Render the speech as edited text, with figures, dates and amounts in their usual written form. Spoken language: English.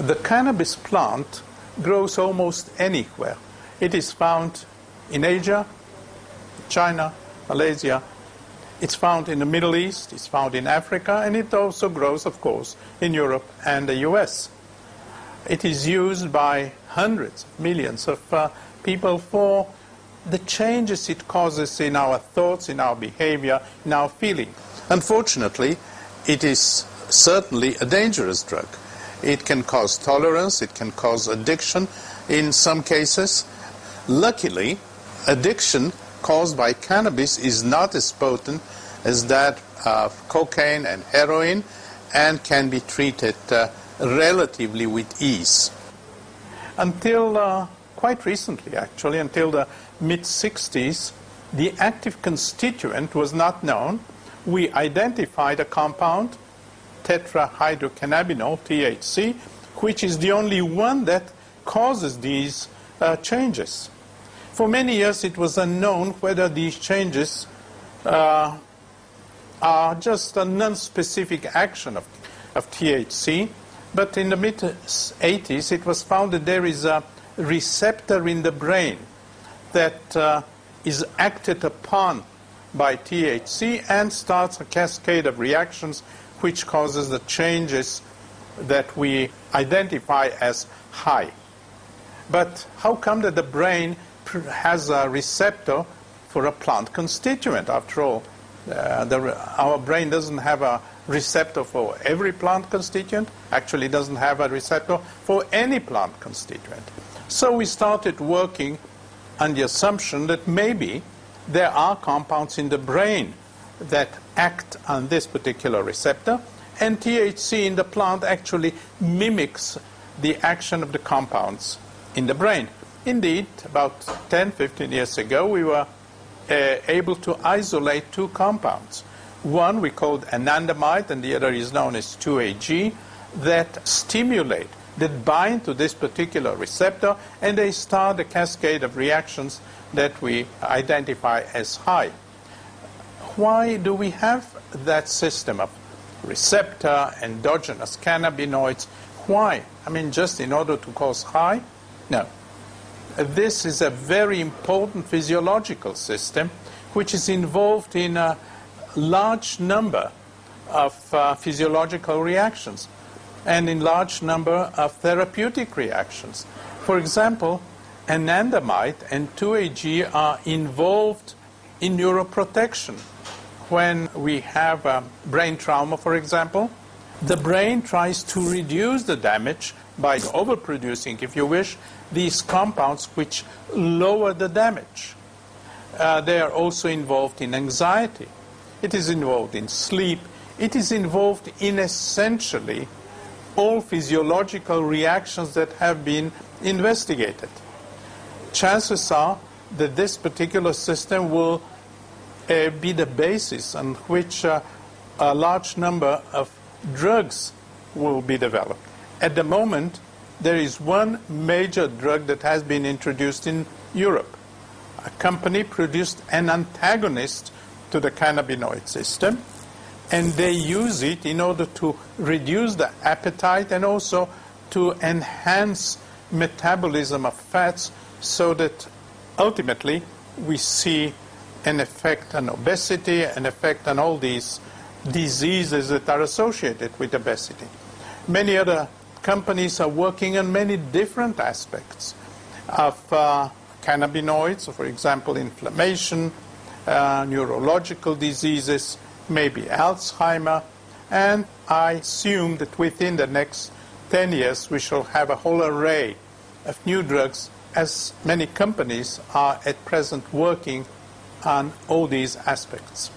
The cannabis plant grows almost anywhere. It is found in Asia, China, Malaysia. It's found in the Middle East, it's found in Africa, and it also grows, of course, in Europe and the US. It is used by hundreds of millions of people for the changes it causes in our thoughts, in our behavior, in our feeling. Unfortunately, it is certainly a dangerous drug. It can cause tolerance, it can cause addiction in some cases. Luckily, addiction caused by cannabis is not as potent as that of cocaine and heroin and can be treated relatively with ease. Until quite recently, actually, until the mid-60s, the active constituent was not known. We identified a compound, tetrahydrocannabinol, THC, which is the only one that causes these changes. For many years it was unknown whether these changes are just a non-specific action of THC, but in the mid-80s it was found that there is a receptor in the brain that is acted upon by THC and starts a cascade of reactions which causes the changes that we identify as high. But how come that the brain has a receptor for a plant constituent? After all, our brain doesn't have a receptor for every plant constituent, actually doesn't have a receptor for any plant constituent. So we started working on the assumption that maybe there are compounds in the brain that act on this particular receptor, and THC in the plant actually mimics the action of the compounds in the brain. Indeed, about 10-15 years ago, we were able to isolate two compounds. One we called anandamide, and the other is known as 2-AG, that stimulate, that bind to this particular receptor, and they start a cascade of reactions that we identify as high. Why do we have that system of receptor, endogenous cannabinoids? Why? I mean, just in order to cause high? No. This is a very important physiological system which is involved in a large number of physiological reactions and in large number of therapeutic reactions. For example, anandamide and 2-AG are involved in neuroprotection. When we have a brain trauma, for example, the brain tries to reduce the damage by overproducing, if you wish, these compounds which lower the damage. They are also involved in anxiety. It is involved in sleep. It is involved in essentially all physiological reactions that have been investigated. Chances are that this particular system will be the basis on which a large number of drugs will be developed. At the moment, there is one major drug that has been introduced in Europe. A company produced an antagonist to the cannabinoid system, and they use it in order to reduce the appetite and also to enhance metabolism of fats so that ultimately we see an effect on obesity, an effect on all these diseases that are associated with obesity. Many other companies are working on many different aspects of cannabinoids, for example, inflammation, neurological diseases, maybe Alzheimer, and I assume that within the next 10 years we shall have a whole array of new drugs, as many companies are at present working on all these aspects.